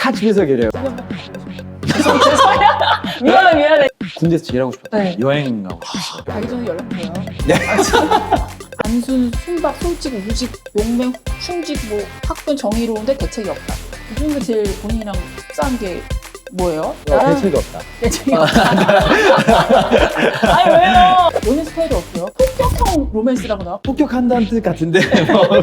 다 집에서 해결해요. 미안해 미안해. 군대에서 제일 하고 싶었던 네. 여행 가고 싶었어요. 가기 전에 연락해요. 네. 안순, 순박, 솔직, 우직, 용맹, 충직, 뭐 학군 정의로운데 대책이 없다. 이 중에 제일 본인이랑 흡사한 게 뭐예요? 대책이 없다. 대책이 없다. 아니 왜요? 연애 스타일이 어때요? 폭격형 로맨스라고 나와? 폭격한다는 뜻 같은데. 뭐. 뭔가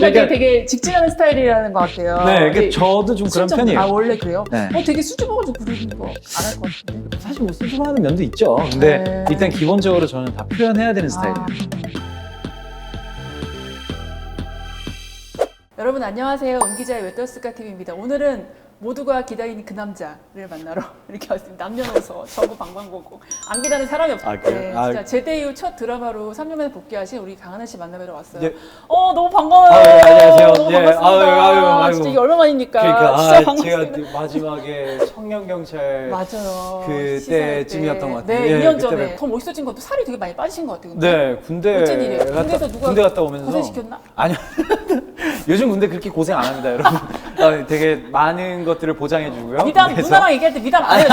그러니까- 되게 직진하는 스타일이라는 것 같아요. 네, 그러니까 저도 좀 그런 편이에요. 아 원래 그래요? 네. 되게 수줍어가지고 그러는 거 안 할 것 같은데. 사실 뭐 수줍어하는 면도 있죠. 근데 네. 일단 기본적으로 저는 다 표현해야 되는 스타일이에요. 여러분 안녕하세요. 은기자의 왜 떴을까 TV입니다. 오늘은 모두가 기다리는 그 남자를 만나러 이렇게 왔습니다. 남녀노소 전부 방방곡곡 안 기다리는 사람이 없을 아, 그래요? 때 진짜 제대 이후 첫 드라마로 3년 만에 복귀하신 우리 강하늘 씨 만나뵈러 왔어요. 예. 너무 반가워요. 네, 안녕하세요. 너무 예, 반갑습니다. 아유. 진짜 이게 얼마만입니까? 그러니까 진짜 반갑습니다. 제가 마지막에 청년경찰 맞아요. 그때쯤이었던 것 같아요. 네, 예, 2년 그때 전에 더 멋있어진 것도 살이 되게 많이 빠지신 것 같아요. 근데. 네, 군대 어쩐 일이에요? 군대에서 누가 군대 갔다 오면서 고생시켰나? 아니요. 요즘 군대 그렇게 고생 안 합니다, 여러분. 되게 많은 것들을 보장해 주고요. 미담 누나랑 얘기할 때 미담 안 해요.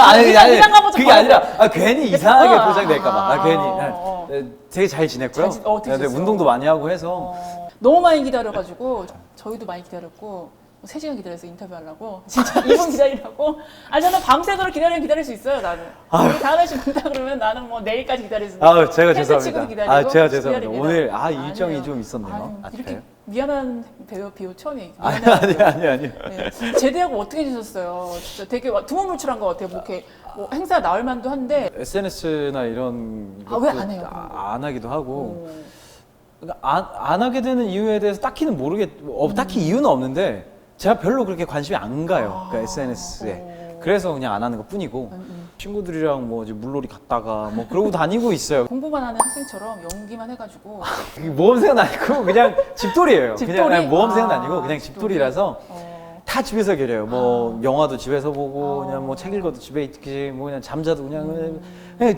미담 가보자. 그게 아니라 괜히 이상하게 아, 보장될까 봐. 아, 괜히. 어. 네, 되게 잘 지냈고요. 어떻게 네, 지냈어? 운동도 많이 하고 해서 너무 많이 기다려가지고 저희도 많이 기다렸고 3시간 기다려서 인터뷰하려고 진짜 2분 기다리라고. 아니 저는 밤새도록 기다릴 수 있어요 나는. 우리 다은아 씨 본다 그러면 나는 뭐 내일까지 기다릴 수 있는. 아, 제가 캔슬 치고도 죄송합니다. 기다리고 아, 제가 죄송합니다. 기다립니다. 오늘 일정이 아니에요. 좀 있었네요. 아유, 아, 이렇게 그래요? 미안한 배우 처음이에요. 아니. 네. 제대하고 어떻게 지셨어요? 진짜 되게 두문물출한 것 같아요. 뭐 이렇게 뭐 행사 나올 만도 한데. SNS나 이런 왜 것도 안 해요, 그런 거? 안 하기도 하고. 어. 그러니까 안 하게 되는 이유에 대해서 딱히는 딱히 이유는 없는데 제가 별로 그렇게 관심이 안 가요. 그러니까 SNS에. 그래서 그냥 안 하는 것 뿐이고 친구들이랑 뭐 이제 물놀이 갔다가 뭐 그러고 다니고 있어요. 공부만 하는 학생처럼 연기만 해가지고. 모험생은 아니고 그냥 집돌이에요. 집돌이? 그냥 아니, 모험생은 아, 아니고 그냥 집돌이. 집돌이라서 다 집에서 해결해요. 뭐 영화도 집에서 보고 아. 그냥 뭐 책 읽어도 집에 있지 뭐 그냥 잠자도 그냥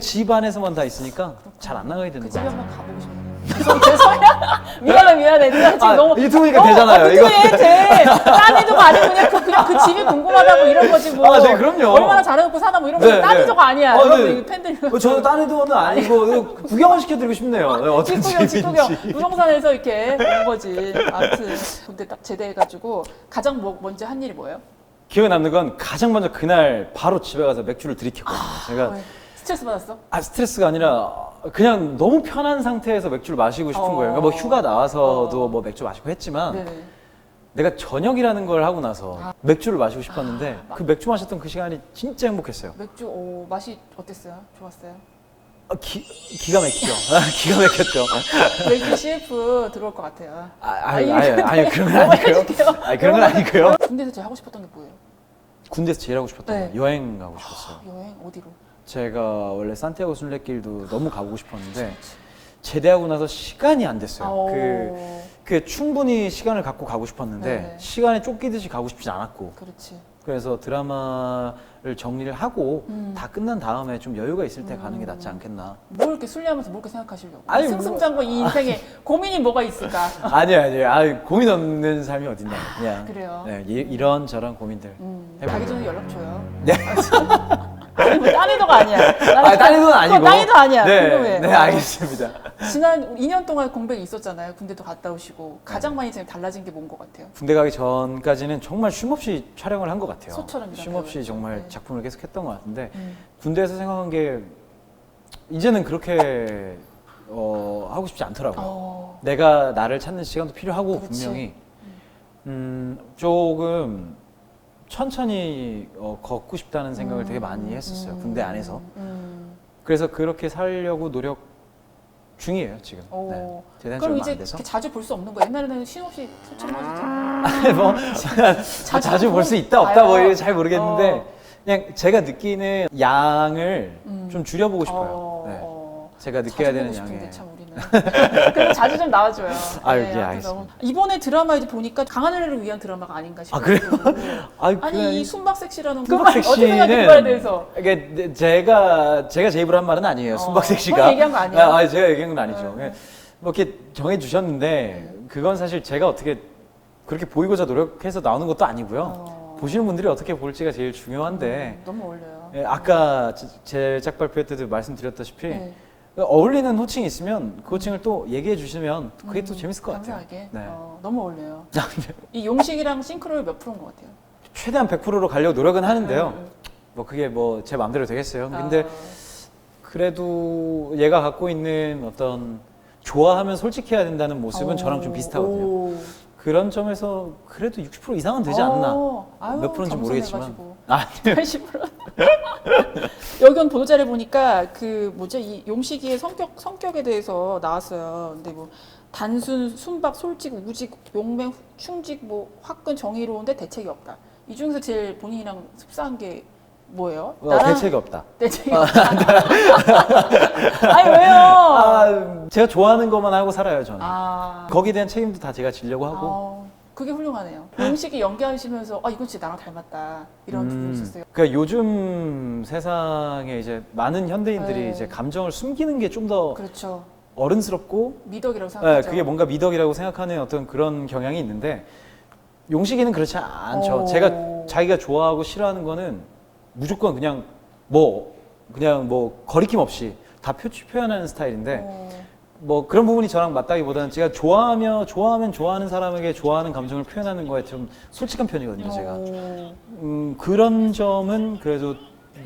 집 안에서만 다 있으니까 잘 안 나가게 되는 그 집에 거예요. 한번 가보고 싶네요. 죄송해요. 미안해. 누나 지금 너무. 유튜브니까 되잖아요. 유튜브에 돼. 딴이도가 아니고 그냥 그 집이 궁금하다고 이런 거지 뭐. 아, 네, 그럼요. 얼마나 잘해놓고 사나 뭐 이런 거. 네, 딴이도가 아니야. 네. 여러분 네. 이 팬들. 저는 딴 애도는 아니고 구경을 시켜드리고 싶네요. 네, 어떤 집구경. 집인지. 부동산에서 이렇게 온 거지. 아무튼 군대 딱 제대해가지고 가장 먼저 한 일이 뭐예요? 기억에 남는 건 가장 먼저 그날 바로 집에 가서 맥주를 들이켰거든요. 제가 왜? 스트레스 받았어? 스트레스가 아니라 그냥 너무 편한 상태에서 맥주를 마시고 싶은 거예요. 그러니까 뭐 휴가 나와서도 뭐 맥주 마시고 했지만 네네. 내가 저녁이라는 걸 하고 나서 맥주를 마시고 싶었는데 그 맥주 마셨던 그 시간이 진짜 행복했어요. 맥주 맛이 어땠어요? 좋았어요? 기가 막히죠. 기가 막혔죠. 맥주 CF 들어올 것 같아요. 아니 그런 건 아니고요. 아니 그런 건 아니고요. 군대에서 제일 하고 싶었던 게 뭐예요? 군대에서 제일 하고 싶었던 네. 거 여행 가고 싶었어요. 여행 어디로? 제가 원래 산티아고 순례길도 너무 가보고 싶었는데 제대하고 나서 시간이 안 됐어요. 그 충분히 시간을 갖고 가고 싶었는데 네. 시간에 쫓기듯이 가고 싶지 않았고 그렇지. 그래서 드라마를 정리를 하고 다 끝난 다음에 좀 여유가 있을 때 가는 게 낫지 않겠나. 뭘 이렇게 술래하면서 뭘 이렇게 생각하시려고? 아니, 승승장구 이 인생에 고민이 뭐가 있을까? 아니에요. 고민 없는 삶이 어딨나. 그냥 그래요. 네, 이런 저런 고민들. 가기 전에 연락 줘요. 네. 아니 뭐 딴이도가 아니야. 딴 애도는 아니고. 딴이도 아니야. 궁금해. 네, 알겠습니다. 지난 2년 동안 공백이 있었잖아요. 군대도 갔다 오시고 가장 많이 지금 달라진 게 뭔 것 같아요? 군대 가기 전까지는 정말 쉼없이 쉼없이 촬영을 한 것 같아요. 소처럼 일한 쉼없이 배우였죠. 정말 네. 작품을 계속 했던 것 같은데 군대에서 생각한 게 이제는 그렇게 하고 싶지 않더라고요. 내가 나를 찾는 시간도 필요하고 그렇지. 분명히 조금 천천히 걷고 싶다는 생각을 되게 많이 했었어요. 군대 안에서. 그래서 그렇게 살려고 노력 중이에요 지금. 네. 제대한 지 그럼 얼마 이제 안 돼서. 이렇게 자주 볼 수 없는 거예요? 옛날에는 쉼없이 소처럼 하셨잖아요. 뭐 자주 볼 수 있다 없다 뭐 이게 잘 모르겠는데 그냥 제가 느끼는 양을 좀 줄여보고 싶어요. 네. 제가 느껴야 되는 양에. 참 우리는. 그럼 자주 좀 나와줘요. 아, 예, 아무튼 알겠습니다. 너무- 이번에 드라마 이제 보니까 강하늘을 위한 드라마가 아닌가 싶어요. 그래요? 아니 이 순박 섹시라는 순박 어떻게 생각해 그거에 대해서? 이게 제가 제 입으로 한 말은 아니에요. 순박 섹시가. 그건 얘기한 거 아니에요? 제가 얘기한 건 아니죠. 그냥 뭐 이렇게 정해 주셨는데 그건 사실 제가 어떻게 그렇게 보이고자 노력해서 나오는 것도 아니고요. 보시는 분들이 어떻게 볼지가 제일 중요한데 너무 어울려요. 예, 아까 제 짝 발표 때도 말씀드렸다시피 네. 어울리는 호칭이 있으면 그 호칭을 또 얘기해 주시면 그게 또 재밌을 것 같아요. 감사하게. 네. 너무 어울려요. 이 용식이랑 싱크로율 몇 프로인 것 같아요? 최대한 100%로 가려고 노력은 하는데요. 음. 뭐 그게 뭐 제 마음대로 되겠어요. 근데 아, 그래도 얘가 갖고 있는 어떤 좋아하면 솔직해야 된다는 모습은 저랑 좀 비슷하거든요. 오. 그런 점에서 그래도 60% 이상은 되지 않나. 아유, 몇 프로인지 모르겠지만. 겸손해가지고. 아, 80%. 여기 온 보도자료 보니까 그 뭐죠 이 용식이의 성격에 대해서 나왔어요. 근데 뭐 단순, 순박, 솔직, 우직, 용맹, 충직, 뭐 화끈, 정의로운데 대책이 없다. 이 중에서 제일 본인이랑 흡사한 게 뭐예요? 대책이 없다. 대책이 없다. 아니 왜요? 제가 좋아하는 것만 하고 살아요, 저는. 아, 거기에 대한 책임도 다 제가 지려고 하고. 그게 훌륭하네요. 용식이 연기하시면서 이건 진짜 나랑 닮았다 이런 부분이 있었어요. 그러니까 요즘 세상에 이제 많은 현대인들이 네. 이제 감정을 숨기는 게 좀 더 그렇죠. 어른스럽고 미덕이라고 네, 생각하죠. 그게 뭔가 미덕이라고 생각하는 어떤 그런 경향이 있는데 용식이는 그렇지 않죠. 오. 제가 자기가 좋아하고 싫어하는 거는 무조건 그냥 뭐 거리낌 없이 다 표현하는 스타일인데 뭐 그런 부분이 저랑 맞다기보다는 제가 좋아하면 좋아하는 사람에게 좋아하는 감정을 표현하는 거에 좀 솔직한 편이거든요, 제가. 그런 점은 그래도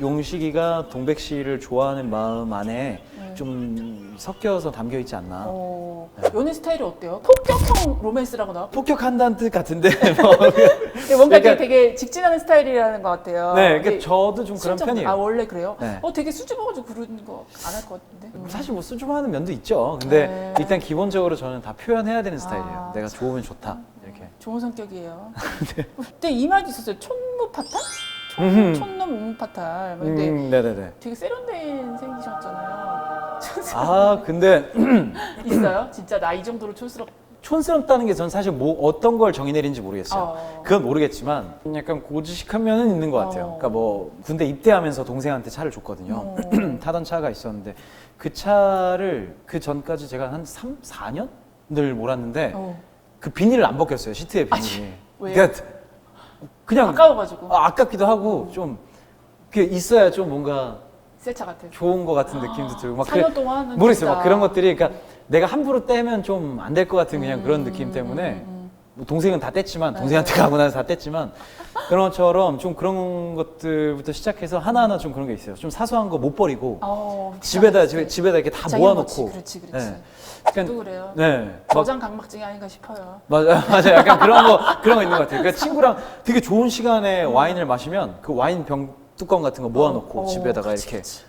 용식이가 동백 씨를 좋아하는 마음 안에 좀 섞여서 담겨 있지 않나. 연애 스타일이 어때요? 폭격형 로맨스라고 나와? 폭격한다는 뜻 같은데 뭐. 근데 뭔가 그러니까- 되게 직진하는 스타일이라는 것 같아요. 네, 근데 그러니까 저도 좀 그런 진짜- 편이에요. 아 원래 그래요? 네. 되게 수줍어가지고 그런 거 안 할 것 같은데. 사실 뭐 수줍어하는 면도 있죠. 근데 네. 일단 기본적으로 저는 다 표현해야 되는 스타일이에요. 아, 내가 좋으면 좋다. 이렇게. 좋은 성격이에요. 네. 근데 이 말도 있었어요. 촌무파탈? 촌놈 우무파탈. 근데 네네네. 되게 세련된 생기셨잖아요. 아, 근데 있어요? 진짜 나 이 정도로 촌스럽다는 게 전 사실 뭐 어떤 걸 정의 내린지 모르겠어요. 그건 모르겠지만 약간 고지식한 면은 있는 것 같아요. 그러니까 뭐 군대 입대하면서 동생한테 차를 줬거든요. 타던 차가 있었는데 그 차를 그 전까지 제가 한 3, 4년을 몰았는데 그 비닐을 안 벗겼어요. 시트의 비닐이. 왜요? 그러니까 그냥 아까워가지고 아깝기도 하고 좀 그게 있어야 좀 뭔가 새 차 같아요. 좋은 것 같은 느낌도 들고 막 4년 동안은 모르겠어요. 진짜. 막 그런 것들이 그러니까 내가 함부로 떼면 좀 안 될 것 같은 그냥 그런 느낌 때문에 뭐 동생은 다 뗐지만 동생한테 가고 나서 다 뗐지만 그런 것처럼 좀 그런 것들부터 시작해서 하나하나 좀 그런 게 있어요. 좀 사소한 거 못 버리고 집에다 이렇게 다 모아놓고. 그렇지. 네. 저도 그래요. 네. 막 저장 강박증이 아닌가 싶어요. 맞아. 약간 그런 거 있는 것 같아요. 그러니까 친구랑 되게 좋은 시간에 와인을 마시면 그 와인 병 뚜껑 같은 거 모아놓고 집에다가 그치, 이렇게 그치.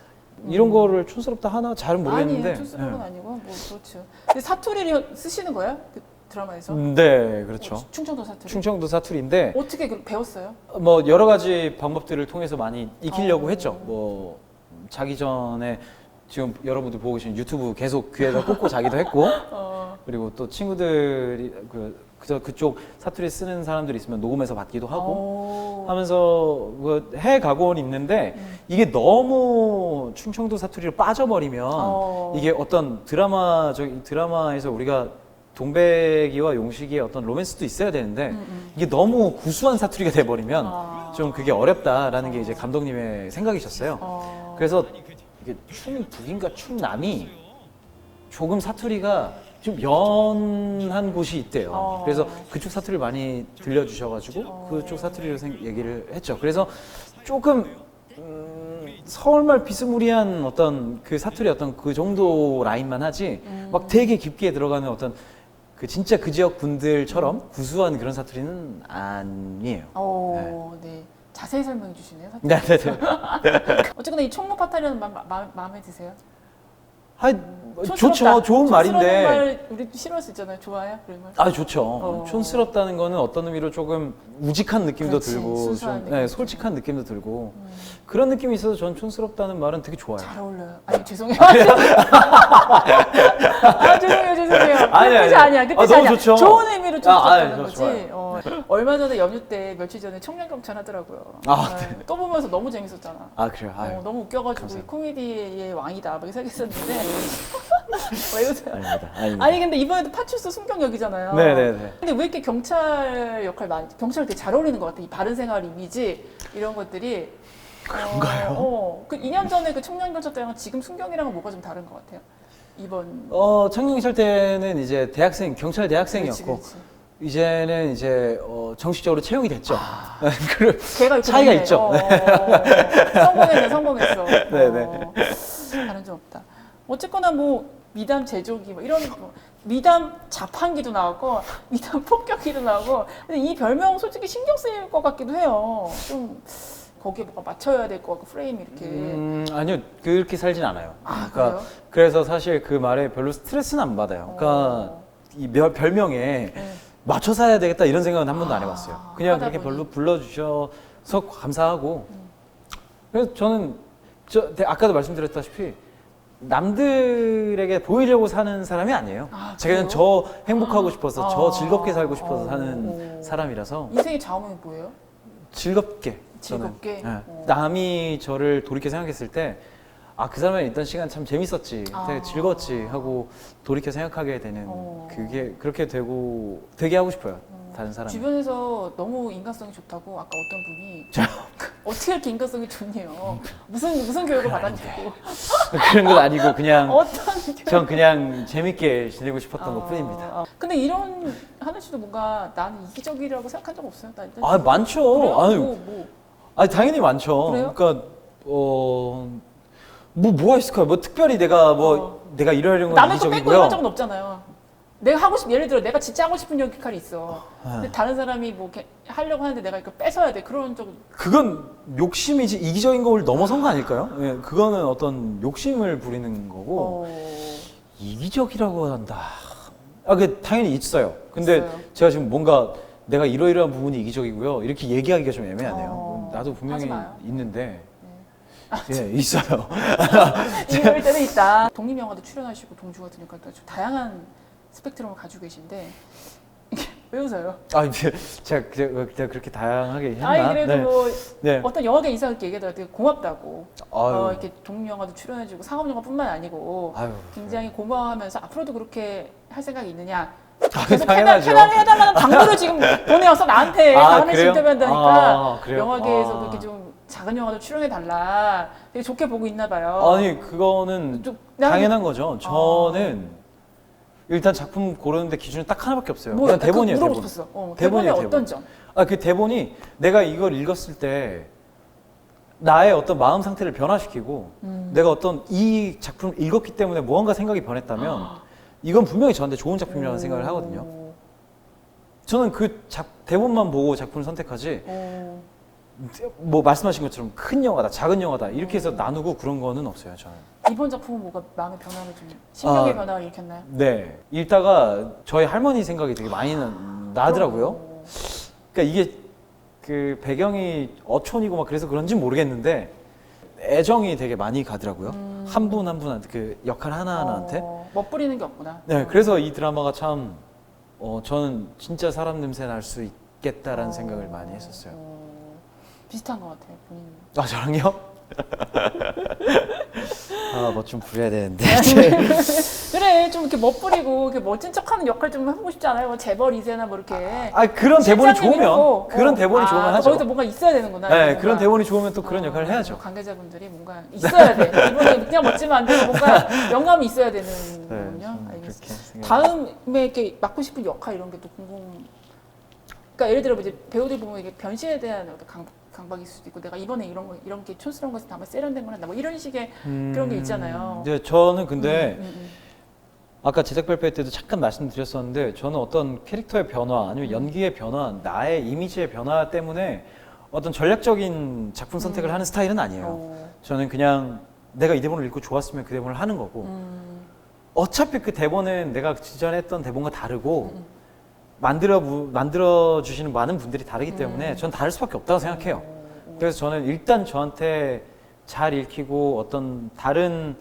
이런 거를 촌스럽다 하나 잘은 모르겠는데. 아니에요. 촌스러운 건 아니고 뭐 그렇죠. 근데 사투리를 쓰시는 거예요? 그 드라마에서? 네, 그렇죠. 충청도 사투리. 충청도 사투리인데 어떻게 배웠어요? 뭐 여러 가지 방법들을 통해서 많이 익히려고 했죠. 뭐 자기 전에 지금 여러분들 보고 계신 유튜브 계속 귀에다 꽂고 자기도 했고 그리고 또 친구들이 그쪽 사투리 쓰는 사람들이 있으면 녹음해서 받기도 하고 하면서 해 가고는 있는데 이게 너무 충청도 사투리로 빠져버리면 이게 어떤 드라마에서 우리가 동백이와 용식이의 어떤 로맨스도 있어야 되는데 이게 너무 구수한 사투리가 돼버리면 좀 그게 어렵다라는 게 이제 감독님의 생각이셨어요. 그래서 이게 충북인가 충남이 조금 사투리가 좀 연한 곳이 있대요. 그래서 그쪽 사투리를 많이 들려주셔가지고 그쪽 사투리로 얘기를 했죠. 그래서 조금 서울말 비스무리한 어떤 그 사투리 어떤 그 정도 라인만 하지 막 되게 깊게 들어가는 어떤 그 진짜 그 지역 분들처럼 구수한 그런 사투리는 아니에요. 네. 자세히 설명해 주시네요. 네네네. 어쨌거나 이 총무파탈이라는 마음에 드세요? 좋죠. 좋은 말인데. 말 우리 싫어할 수 있잖아요. 좋아요? 그런 말? 좋죠. 촌스럽다는 거는 어떤 의미로 조금 우직한 느낌도 그렇지, 들고, 순수한 좀, 느낌도 솔직한 느낌도 들고 그런 느낌이 있어서 전 촌스럽다는 말은 되게 좋아요. 잘 어울려요. 아니 죄송해요. 죄송해요. 아니, 그 뜻이 아니야. 그 뜻이 너무 아니야. 좋죠. 좋은 의미로 촌스럽다는 거지. 좋아요. 얼마 전에 연휴 때 며칠 전에 청량경찰 하더라고요. 또 보면서 너무 재밌었잖아. 그래요. 너무 웃겨가지고 감사합니다. 코미디의 왕이다 막 이렇게 생각했었는데 왜 웃어요? 아닙니다. 아니 근데 이번에도 파출소 순경역이잖아요. 네네네. 근데 왜 이렇게 경찰 역할 많이 경찰 되게 잘 어울리는 것 같아. 이 바른생활 이미지 이런 것들이. 그런가요? 그 2년 전에 그 청년경찰 때랑 지금 순경이랑은 뭐가 좀 다른 것 같아요? 이번. 청년경찰 때는 이제 대학생, 경찰 대학생이었고, 그렇지. 이제는 이제 정식적으로 채용이 됐죠. 걔가 차이가 있죠. 성공했어. 네네. 다른 점 없다. 어쨌거나 뭐 미담 제조기 뭐 이런 뭐 미담 자판기도 나왔고 미담 폭격기도 나오고 근데 이 별명 솔직히 신경 쓰일 것 같기도 해요. 좀 거기에 뭐가 맞춰야 될 것 같고 프레임이 이렇게. 아니요, 그렇게 살진 않아요. 아, 그러니까 그래요? 그래서 사실 그 말에 별로 스트레스는 안 받아요. 그러니까 이 별명에 네. 맞춰서 해야 되겠다 이런 생각은 한 번도 안 해봤어요. 그냥 하다 그렇게 보니. 별로 불러주셔서 감사하고. 그래서 저는 아까도 말씀드렸다시피 남들에게 보이려고 사는 사람이 아니에요. 제가 그냥 저 행복하고 싶어서 저 즐겁게 살고 싶어서 사는 사람이라서 인생의 좌우명이 뭐예요? 즐겁게. 저는. 즐겁게? 네. 남이 저를 돌이켜 생각했을 때 아, 그 사람이 있던 시간 참 재밌었지, 되게 즐거웠지 하고 돌이켜 생각하게 되는 그게 그렇게 되게 하고 싶어요. 다른 사람. 주변에서 너무 인간성이 좋다고 아까 어떤 분이 어떻게 이렇게 인간성이 좋네요. 무슨 교육을 받았냐고. 그런 건 아니고 그냥 어떤 교육? 전 그냥 재밌게 지내고 싶었던 것뿐입니다. 근데 이런 하늘 씨도 뭔가 나는 이기적이라고 생각한 적 없어요? 나 일단 아, 많죠. 그래요? 아유, 아니 당연히 많죠. 그래요? 그러니까 뭐가 있을까요? 뭐 특별히 내가 내가 이러려는 건 남의 거 뺏고 이기적이고요. 이런 적은 없잖아요. 내가 예를 들어 내가 진짜 하고 싶은 역할이 있어. 근데 다른 사람이 뭐 이렇게 하려고 하는데 내가 이거 뺏어야 돼. 그런 적. 그건 욕심이지 이기적인 걸 넘어선 거 아닐까요? 예, 그거는 어떤 욕심을 부리는 거고 이기적이라고 한다. 그 당연히 있어요. 근데 있어요. 제가 지금 뭔가 내가 이러이러한 부분이 이기적이고요. 이렇게 얘기하기가 좀 애매하네요. 나도 분명히 하지 마요. 있는데. 예, 있어요. 이럴 때는 있다. 독립영화도 출연하시고 동주 같은 역할도 좀 다양한 스펙트럼을 가지고 계신데 왜 웃어요? 제가 그렇게 다양하게 했나? 아니 그래도 네. 뭐 네. 어떤 영화계 인사가 이렇게 얘기하더라도 되게 고맙다고. 아유. 이렇게 독립영화도 출연해주고 상업영화뿐만 아니고 아유. 굉장히 고마워하면서 앞으로도 그렇게 할 생각이 있느냐. 아, 그래서 당연하죠. 해달라는 당부를 지금 보내와서 나한테 하나씩 그래요? 인터뷰한다니까 그래요? 영화계에서 그렇게 좀 작은 영화도 출연해달라 되게 좋게 보고 있나 봐요. 아니 그거는 당연한 거죠. 저는 일단 작품 고르는데 기준이 딱 하나밖에 없어요. 뭐, 그냥 대본이에요. 물어보고 대본. 싶었어. 대본이에요, 대본의 어떤 대본. 점? 그 대본이 내가 이걸 읽었을 때 나의 어떤 마음 상태를 변화시키고 내가 어떤 이 작품을 읽었기 때문에 무언가 생각이 변했다면 이건 분명히 저한테 좋은 작품이라는 생각을 하거든요. 저는 그 대본만 보고 작품을 선택하지 뭐 말씀하신 것처럼 큰 영화다, 작은 영화다 이렇게 해서 나누고 그런 거는 없어요. 저는. 이번 작품은 뭐가 마음의 변화를 좀 신경의 변화를 일으켰나요? 네. 읽다가 저희 할머니 생각이 되게 많이 나더라고요. 그러니까 이게 그 배경이 어촌이고 막 그래서 그런지 모르겠는데 애정이 되게 많이 가더라고요. 한 분 한 분한테 그 역할 하나하나한테. 멋부리는 게 없구나. 네. 그래서 이 드라마가 참 저는 진짜 사람 냄새 날 수 있겠다라는 생각을 많이 했었어요. 비슷한 것 같아요, 본인. 저랑요? 뭐 좀 부려야 되는데. 그래, 좀 이렇게 멋부리고 이렇게 멋진 척하는 역할 좀 해보고 싶지 않아요? 뭐 재벌 2세나 뭐 이렇게. 그런 대본이 좋으면 실장님이라고. 그런 대본이 좋으면 하죠. 거기서 뭔가 있어야 되는구나. 네, 뭔가. 그런 대본이 좋으면 또 그런 역할을 해야죠. 관계자분들이 뭔가 있어야 돼. 이번에 그냥 멋지면 안 되고 뭔가 영감이 있어야 되는 거군요. 알겠습니다. 다음에 이렇게 맡고 싶은 역할 이런 게 또 그러니까 예를 들어 이제 배우들 보면 이게 변신에 대한 어떤 강박일 수도 있고 내가 이번에 이런 게 촌스러운 것을 담아 세련된 걸 한다 뭐 이런 식의 그런 게 있잖아요. 네, 저는 근데 아까 제작 발표 때도 잠깐 말씀드렸었는데 저는 어떤 캐릭터의 변화 아니면 연기의 변화, 나의 이미지의 변화 때문에 어떤 전략적인 작품 선택을 하는 스타일은 아니에요. 저는 그냥 내가 이 대본을 읽고 좋았으면 그 대본을 하는 거고 어차피 그 대본은 내가 지전에 했던 대본과 다르고 만들어 주시는 많은 분들이 다르기 때문에 전 다를 수밖에 없다고 생각해요. 그래서 저는 일단 저한테 잘 읽히고 어떤 다른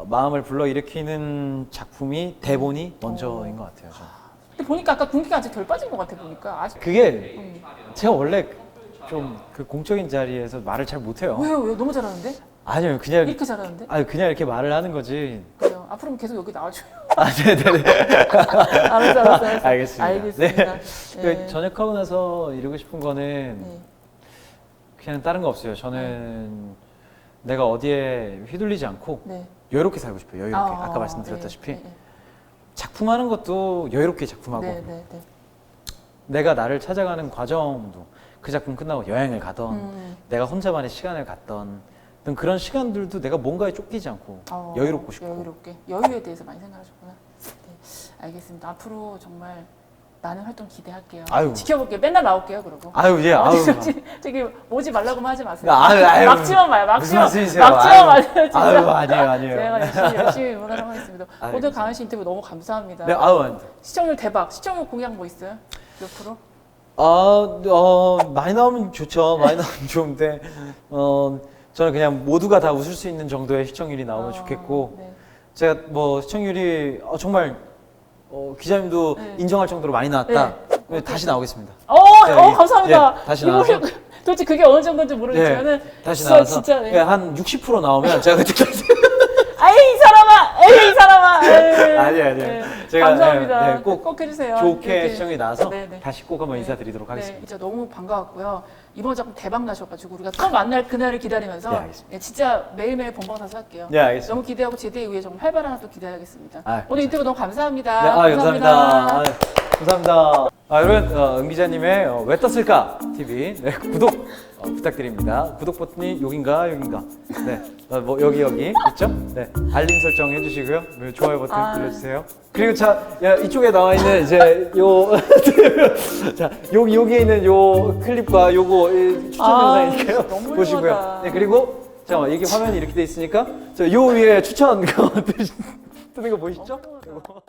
마음을 불러일으키는 작품이 대본이 먼저인 것 같아요. 저는. 근데 보니까 아까 군기가 아직 덜 빠진 것 같아 보니까 아직. 그게 제가 원래 좀 그 공적인 자리에서 말을 잘 못해요. 왜요? 너무 잘하는데? 아니요, 그냥 이렇게 잘하는데? 그냥 이렇게 말을 하는 거지. 그래요. 알았어요. 앞으로는 계속 여기 나와줘요. 아, 네네네. 알았어. 알겠습니다. 알겠습니다. 그 전역하고 나서 이루고 싶은 거는 네. 그냥 다른 거 없어요. 저는 내가 어디에 휘둘리지 않고 네. 여유롭게 살고 싶어요. 여유롭게. 아까 말씀드렸다시피 작품하는 것도 여유롭게 작품하고 네, 네, 네. 내가 나를 찾아가는 과정도 그 작품 끝나고 여행을 가던 내가 혼자만의 시간을 갖던 어떤 그런 시간들도 내가 뭔가에 쫓기지 않고 여유롭고 싶고 여유롭게 여유에 대해서 많이 생각하셨구나. 네, 알겠습니다. 앞으로 정말 많은 활동 기대할게요. 아유. 지켜볼게요. 맨날 나올게요. 그러고. 아유 예 아유 저기 오지 말라고만 하지 마세요. 아유, 막지만 마요. 무슨 막지만 말씀이세요? 마요. 진짜. 아유 아니에요 제가 열심히 응원하도록 하겠습니다. 아유, 오늘 강은 씨 인터뷰 너무 감사합니다. 네 아유 아닙니다. 시청률 대박. 시청률 공약 뭐 있어요? 몇 프로? 많이 나오면 좋죠. 많이 나오면 좋은데 저는 그냥 모두가 다 웃을 수 있는 정도의 시청률이 나오면 좋겠고 네. 제가 뭐 시청률이 정말 기자님도 네. 인정할 정도로 많이 나왔다. 네. 다시 나오겠습니다. 감사합니다. 예, 다시 이거 나와서 도대체 그게 어느 정도인지 모르겠지만은 다시 진짜, 나와서 진짜 네. 예, 한 60% 나오면 제가 그때 에이 이 사람아. 에이. 아니에요. 네. 제가 감사합니다. 꼭 해주세요. 좋게 이렇게. 시청이 나서 네, 네. 다시 꼭 한번 네. 인사드리도록 네, 하겠습니다. 진짜 너무 반가웠고요. 이번 작품 대박 나셔가지고 우리가 또 만날 그날을 기다리면서 네, 알겠습니다. 네, 진짜 매일매일 본방사수 할게요. 네, 알겠습니다. 너무 기대하고 제대 이후에 정말 활발한 활동 기대하겠습니다. 아, 오늘 인터뷰 너무 감사합니다. 네, 감사합니다. 감사합니다. 여러분, 은 기자님의 왜 떴을까 TV 구독 부탁드립니다. 구독 버튼이 여긴가? 네, 뭐 여기 있죠? 네, 알림 설정 해주시고요. 네, 좋아요 버튼 눌러주세요. 그리고 이쪽에 나와 있는 이제 여기에 있는 요 클립과 요거 추천 영상이니까요. 너무 보시고요. 훌륭하다. 네, 그리고 잠깐만 이게 화면이 이렇게 돼 있으니까 요 위에 추천 뜨는 거 보이시죠?